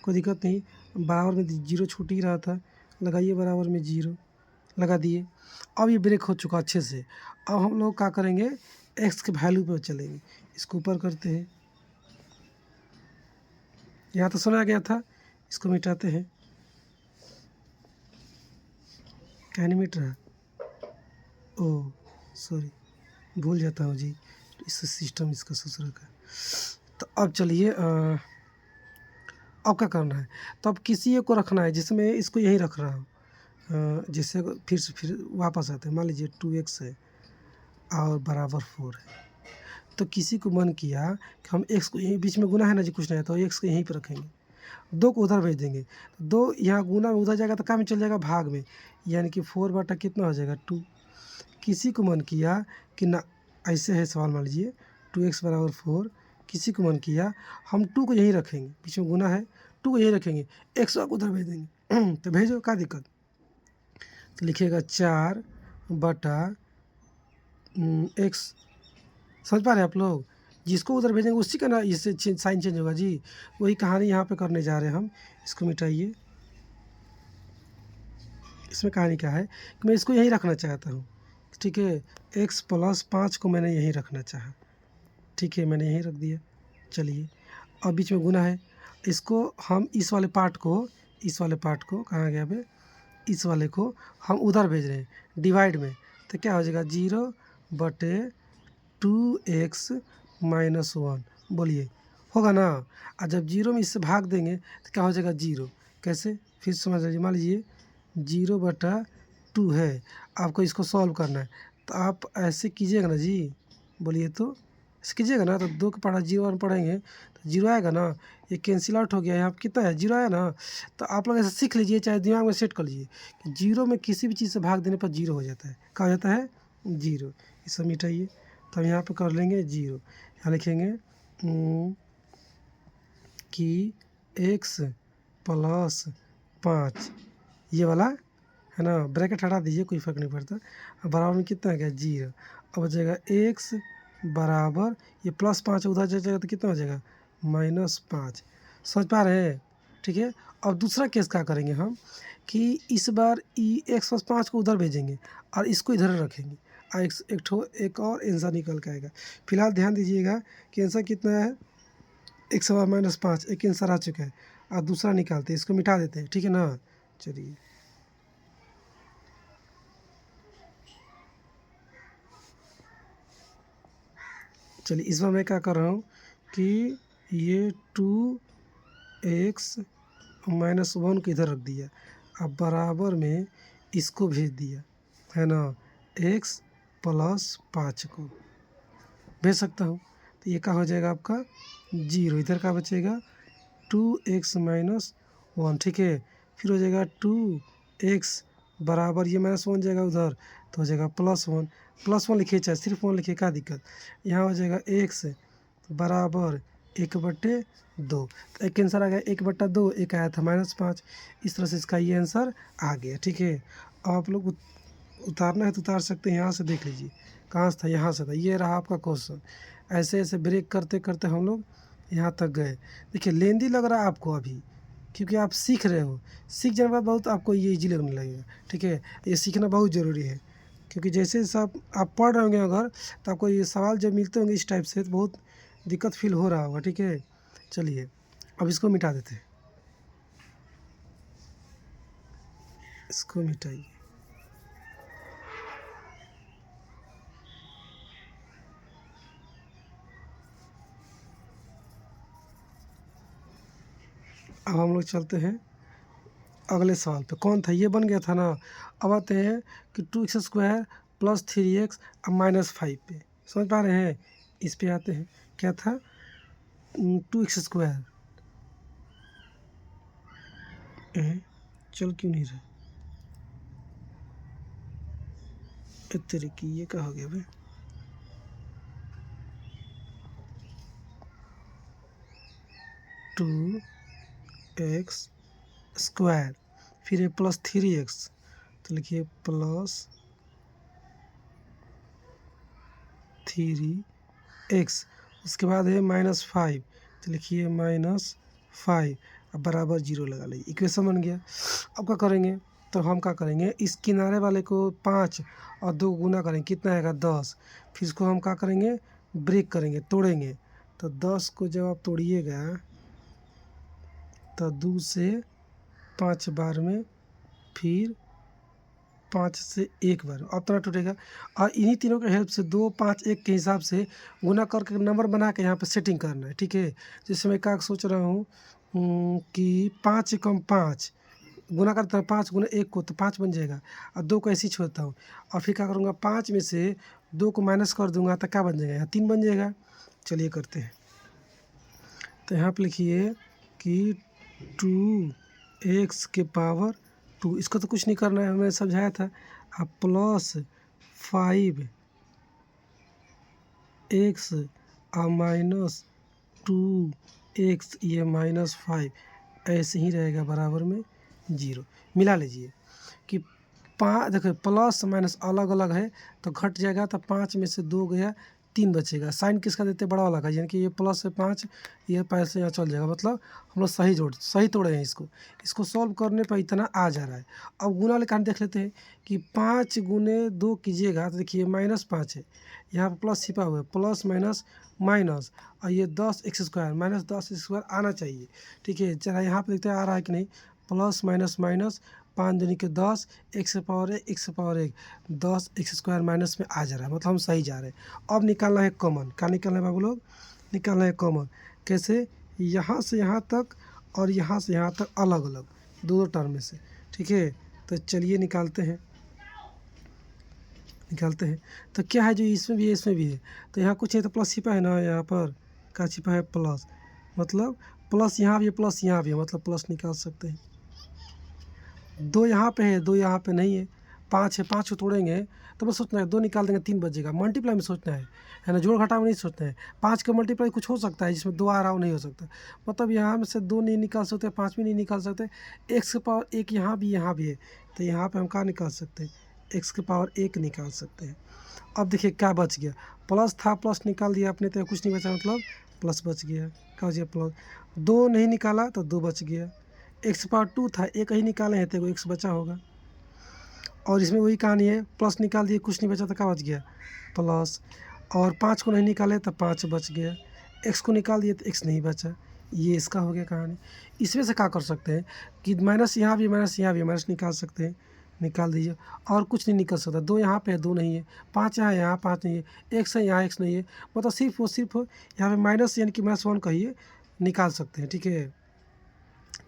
कोई दिक्कत नहीं। बराबर में जीरो छूट ही रहा था, लगाइए बराबर में जीरो, लगा दिए। अब ये ब्रेक हो चुका अच्छे से। अब हम लोग क्या करेंगे, एक्स के वैल्यू पे चलेंगे, इसको ऊपर करते हैं। यहाँ तो समझ आ गया था, इसको मिटाते हैं। क्या नहीं मिट रहा? ओह सॉरी, भूल जाता हूँ जी, इस सिस्टम इसका ससुर का। तो अब चलिए अब क्या करना है, तो अब किसी एक को रखना है, जिसमें इसको यहीं रख रहा हूँ। जिससे फिर वापस आते हैं। मान लीजिए 2x है और बराबर 4 है, तो किसी को मन किया कि हम x को यहीं बीच में गुना है ना जी, कुछ नहीं है, तो x को यहीं पर रखेंगे, 2 को उधर भेज देंगे, तो 2 यहाँ गुना में उधर जाएगा तो क्या में चल जाएगा, भाग में, यानी कि 4 बटा कितना हो जाएगा 2। किसी को मन किया कि ना, ऐसे है सवाल, मान लीजिए 2x बराबर 4, किसी को मन किया हम 2 को यहीं रखेंगे, बीच में गुना है, 2 को यहीं रखेंगे, x को उधर भेज देंगे तो भेजो, क्या दिक्कत। तो लिखिएगा 4 बटा x। समझ पा रहे हैं आप लोग, जिसको उधर भेजेंगे उसी का ना इससे साइन चेंज होगा जी। वही कहानी यहाँ पे करने जा रहे हैं हम। इसको मिटाइए। इसमें कहानी क्या है कि मैं इसको यहीं रखना चाहता हूँ, ठीक है। x+5 को मैंने यहीं रखना चाहा, ठीक है, मैंने यहीं रख दिया। चलिए, अब बीच में गुना है, इसको हम इस वाले पार्ट को कहाँ गया बे, इस वाले को हम उधर भेज रहे हैं डिवाइड में, तो क्या हो जाएगा 0/2x-1, बोलिए होगा ना। और जब 0 में इससे भाग देंगे तो क्या हो जाएगा 0। कैसे, फिर समझ लीजिए, मान लीजिए 0/2 है, आपको इसको सॉल्व करना है, तो आप ऐसे कीजिएगा ना जी, बोलिए तो ऐसे कीजिएगा ना, तो 2 के पढ़ा 0 1 पढ़ेंगे तो 0 आएगा ना, ये कैंसिल आउट हो गया, यहाँ पे कितना है 0 आया ना। तो आप लोग ऐसे सीख लीजिए, चाहे दिमाग में सेट कर लीजिए कि 0 में किसी भी चीज़ से भाग देने पर 0 हो जाता है। क्या हो जाता है 0। इसे मिटाइए, तो हम यहाँ पे कर लेंगे 0, यहाँ लिखेंगे कि x+5, ये वाला है ना, ब्रैकेट हटा दीजिए, कोई फ़र्क नहीं पड़ता। अब बराबर में कितना आ गया 0। अब हो जाएगा x बराबर, ये +5 उधर जाएगा तो कितना हो जाएगा -5। समझ पा रहे हैं, ठीक है। अब दूसरा केस क्या करेंगे हम कि इस बार x+5 को उधर भेजेंगे और इसको इधर रखेंगे, और एक और आंसर निकल के आएगा। फिलहाल ध्यान दीजिएगा कि आंसर कितना है, x -5, एक आंसर आ चुका है, और दूसरा निकालते हैं, इसको मिटा देते हैं, ठीक है ना। चलिए, इस बार मैं क्या कर रहा हूँ कि ये 2x -1 को इधर रख दिया, अब बराबर में इसको भेज दिया, है ना, x+5 को भेज सकता हूँ, तो ये क्या हो जाएगा आपका 0, इधर का बचेगा 2x -1, ठीक है। फिर हो जाएगा 2x बराबर, ये -1 जाएगा उधर, तो हो जाएगा +1 लिखिए, चाहे सिर्फ 1 लिखिए, क्या दिक्कत। यहाँ हो जाएगा x बराबर 1/2, तो एक आंसर आ गया 1/2, एक आया था -5। इस तरह से इसका ये आंसर आ गया, ठीक है। अब आप लोग उतारना है तो उतार सकते हैं, यहाँ से देख लीजिए कहाँ से था, यहाँ से था, ये रहा आपका क्वेश्चन। ऐसे ऐसे ब्रेक करते करते हम लोग यहाँ तक गए। देखिए लेंदी लग रहा है आपको अभी, क्योंकि आप सीख रहे हो, सीख जाने के बाद बहुत आपको ये इजी लगने लगेगा, ठीक है। ये सीखना बहुत ज़रूरी है, क्योंकि जैसे सब आप पढ़ रहे होंगे अगर, तो आपको ये सवाल जब मिलते होंगे इस टाइप से तो बहुत दिक्कत फील हो रहा होगा, ठीक है। चलिए, अब इसको मिटा देते हैं, इसको मिटाइए। अब हम लोग चलते हैं अगले सवाल पे। कौन था, ये बन गया था ना। अब आते हैं कि 2x² + 3x अब -5 पे। समझ पा रहे हैं, इस पे आते हैं। क्या था 2x², चल क्यों नहीं रहा, तेरे की ये क्या हो गया भाई। 2x², फिर ये +3x, तो लिखिए +3x 3x, उसके बाद है -5, तो लिखिए -5 अब बराबर 0 लगा लीजिए, इक्वेशन बन गया। अब क्या करेंगे, तो हम क्या करेंगे, इस किनारे वाले को 5 और 2 गुना करेंगे, कितना आएगा 10। फिर इसको हम क्या करेंगे, ब्रेक करेंगे, तोड़ेंगे। तो 10 को जब आप तोड़िएगा तो 2 से 5 बार में, फिर 5 से 1 बार अब तरह टूटेगा। और इन्हीं तीनों के हेल्प से 2, 5, 1 के हिसाब से गुना करके नंबर बना के यहाँ पे सेटिंग करना है, ठीक है। जैसे मैं क्या सोच रहा हूँ कि 5 एकम 5 गुना करता हूँ, 5 गुना 1 को तो 5 बन जाएगा, और 2 को ऐसे ही छोड़ता हूँ। और फिर क्या करूँगा, 5 में से 2 को माइनस कर दूंगा तो क्या बन जाएगा, यहाँ 3 बन जाएगा। चलिए करते हैं। तो यहाँ पे लिखिए कि 2x के पावर 2, इसको तो कुछ नहीं करना है, हमने समझाया था। अब +5x और -2x, ये -5 ऐसे ही रहेगा बराबर में 0। मिला लीजिए कि देखो प्लस माइनस अलग अलग है तो घट जाएगा, तो 5 में से 2 गया, 3 बचेगा। साइन किसका देते हैं, बड़ा वाला का, यानी कि ये प्लस है 5, ये पैसे यहाँ चल जाएगा। मतलब हम लोग सही तोड़े हैं इसको सॉल्व करने पर इतना आ जा रहा है। अब गुना वाले कारण देख लेते हैं कि 5 गुने 2 कीजिएगा तो देखिए -5 है, यहाँ पर प्लस छिपा हुआ है, प्लस माइनस माइनस, और ये 10x² -10x² आना चाहिए, ठीक है। चला यहाँ पर देखते हैं आ रहा है कि नहीं, प्लस माइनस माइनस, 5 दूनी के 10, x से पावर 1, x से पावर 1, 10x² माइनस में आ जा रहा है, मतलब हम सही जा रहे हैं। अब निकालना है कॉमन, क्या निकालना है बाबू लोग, निकालना है कॉमन। कैसे, यहाँ से यहाँ तक और यहाँ से यहाँ तक अलग अलग दो टर्म में से, ठीक है। तो चलिए निकालते हैं। तो क्या है, जो इसमें भी है इसमें भी है, तो यहाँ कुछ है तो प्लस छिपा है ना, यहाँ पर क्या छिपा है, प्लस, मतलब प्लस यहाँ भी है प्लस यहाँ भी है, मतलब प्लस निकाल सकते हैं। 2 यहाँ पे है, 2 यहाँ पे नहीं है, 5 है, 5 को तोड़ेंगे तो बस सोचना है 2 निकाल देंगे 3 बचेगा। मल्टीप्लाई में सोचना है ना, जोड़ घटाव में नहीं सोचना है। 5 का मल्टीप्लाई कुछ हो सकता है जिसमें 2 आ रहा हो, नहीं हो सकता। मतलब यहाँ में से 2 नहीं निकाल सकते, 5 भी नहीं निकाल सकते। x के पावर 1 यहाँ भी है, तो यहाँ पर हम क्या निकाल सकते हैं, x के पावर 1 निकाल सकते हैं। अब देखिए क्या बच गया, प्लस था, प्लस निकाल दिया आपने तो कुछ नहीं बचा, मतलब प्लस बच गया। क्या बच गया, प्लस। 2 नहीं निकाला तो 2 बच गया। x पावर 2 था, एक ही निकाले हैं तो x बचा होगा। और इसमें वही कहानी है, प्लस निकाल दिए कुछ नहीं बचा तो क्या बच गया, प्लस। और 5 को नहीं निकाले तो 5 बच गया। x को निकाल दिए तो x नहीं बचा, ये इसका हो गया कहानी। इसमें से क्या कर सकते हैं कि माइनस यहाँ भी माइनस निकाल सकते हैं, निकाल दीजिए। और कुछ नहीं निकल सकता, 2 यहाँ पे है 2 नहीं है, 5 यहाँ 5 नहीं है, x है यहाँ x नहीं है, मतलब सिर्फ यहाँ पे माइनस यानी कि -1 कहिए निकाल सकते हैं, ठीक है।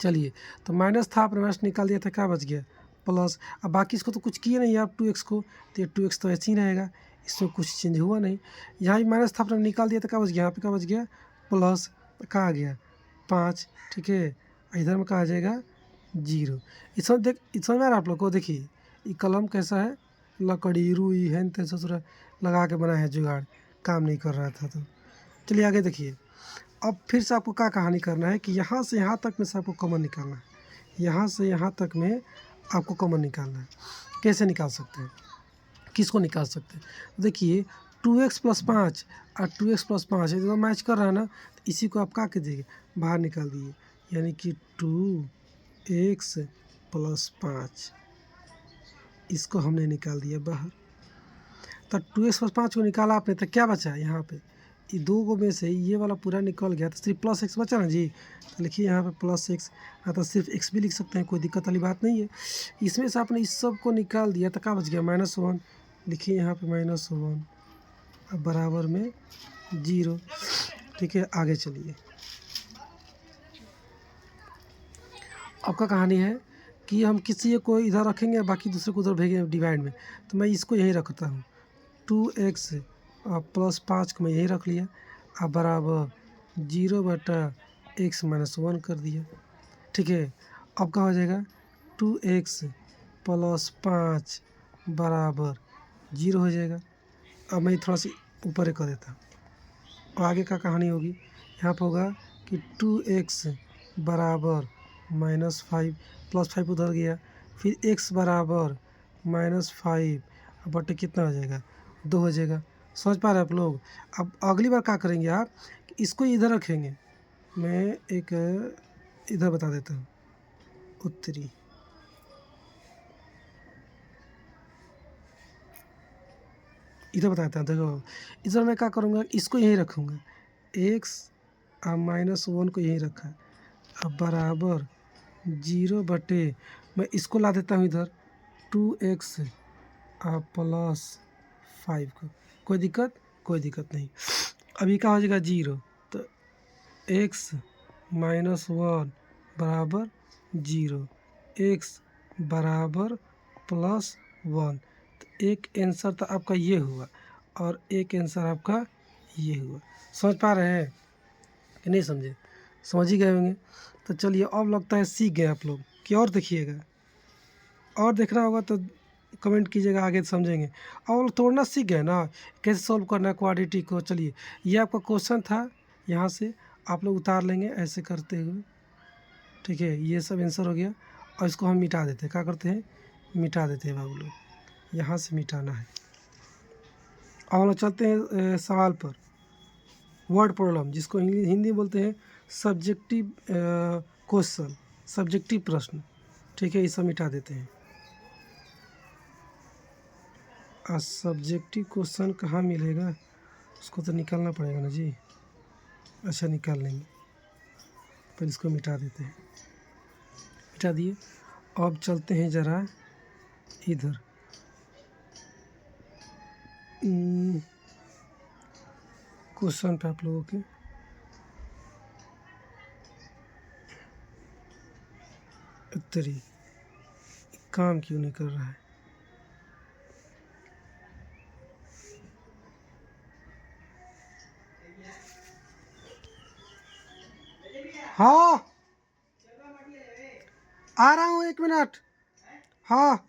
चलिए, तो माइनस था, आपने माइनस निकाल दिया था, क्या बच गया, प्लस। अब बाकी इसको तो कुछ किए नहीं आप 2x को, तो ये 2x तो ऐसे ही रहेगा, इसमें कुछ चेंज हुआ नहीं। यहाँ भी माइनस था, आपने निकाल दिया था, क्या बच गया, यहाँ पे क्या बच गया, प्लस। कहाँ आ गया, 5, ठीक है। इधर में कहा आ जाएगा 0। इसमें में आप लोग को देखिए ये कलम कैसा है, लकड़ी रुई है ससुरा लगा के बना है जुगाड़, काम नहीं कर रहा था। तो चलिए आगे देखिए। अब फिर से आपको क्या कहानी करना है कि यहाँ से यहाँ तक में से आपको कॉमन निकालना है, यहाँ से यहाँ तक में आपको कॉमन निकालना है। कैसे निकाल सकते हैं, किसको निकाल सकते हैं, देखिए 2x + 5 और 2x + 5 एकदम मैच कर रहा है ना, तो इसी को आप क्या कीजिए, बाहर निकाल दिए, यानी कि 2x + 5, इसको हमने निकाल दिया बाहर। तो 2x + 5 को निकाला आपने, तो क्या बचा यहाँ पे, ये 2 में से ये वाला पूरा निकल गया, तो सिर्फ +x बचा ना जी। तो लिखिए यहाँ पे +x, हाँ तो सिर्फ x भी लिख सकते हैं, कोई दिक्कत वाली बात नहीं है। इसमें से आपने इस सब को निकाल दिया तो क्या बच गया, -1। लिखिए यहाँ पे -1 अब बराबर में 0, ठीक है। आगे चलिए। आपका कहानी है कि हम किसी को इधर रखेंगे, बाकी दूसरे को उधर भेजेंगे डिवाइड में, तो मैं इसको यहीं रखता हूँ, 2x + 5 को मैं यहीं रख लिया, अब बराबर 0/x - 1 कर दिया, ठीक है। अब क्या हो जाएगा, 2x + 5 बराबर 0 हो जाएगा। अब मैं थोड़ा सा ऊपर कर देता हूँ, और आगे का कहानी होगी, यहाँ पर होगा कि 2x बराबर -5, +5 उधर गया, फिर x बराबर -5 बटे कितना हो जाएगा, 2 हो जाएगा। समझ पा रहे हैं आप लोग। अब अगली बार क्या करेंगे आप कि इसको इधर रखेंगे। मैं एक इधर बता देता हूँ, उत्तरी। इधर बता देता हूँ, देखो इधर मैं क्या करूँगा, इसको यहीं रखूँगा, एक्स और -1 को यहीं रखा, अब बराबर 0 बटे मैं इसको ला देता हूँ इधर 2x +5 को। कोई दिक्कत? कोई दिक्कत नहीं। अभी क्या हो जाएगा 0, तो x -1 बराबर 0, x बराबर +1। तो एक आंसर तो आपका ये हुआ और एक आंसर आपका ये हुआ। समझ पा रहे हैं कि नहीं समझे? समझ ही गए होंगे। तो चलिए अब लगता है सीख गए आप लोग कि और देखिएगा, और देखना होगा तो कमेंट कीजिएगा, आगे समझेंगे। और तोड़ना सीख गए ना, कैसे सॉल्व करना है क्वाड्रेटिक को। चलिए ये आपका क्वेश्चन था, यहाँ से आप लोग उतार लेंगे ऐसे करते हुए, ठीक है। ये सब आंसर हो गया और इसको हम मिटा देते हैं। क्या करते हैं? मिटा देते हैं बाबू लोग, यहाँ से मिटाना है। अब हम लोग चलते हैं सवाल पर, वर्ड प्रॉब्लम, जिसको हिंदी में बोलते हैं सब्जेक्टिव क्वेश्चन, सब्जेक्टिव प्रश्न, ठीक है। ये सब मिटा देते हैं। सब्जेक्टिव क्वेश्चन कहाँ मिलेगा, उसको तो निकालना पड़ेगा ना जी। अच्छा निकाल लेंगे, पर इसको मिटा देते हैं। मिटा दिए। अब चलते हैं ज़रा इधर, क्वेश्चन पे आप लोगों के। उत्तरी काम क्यों नहीं कर रहा है? हाँ आ रहा हूँ, 1 मिनट। हाँ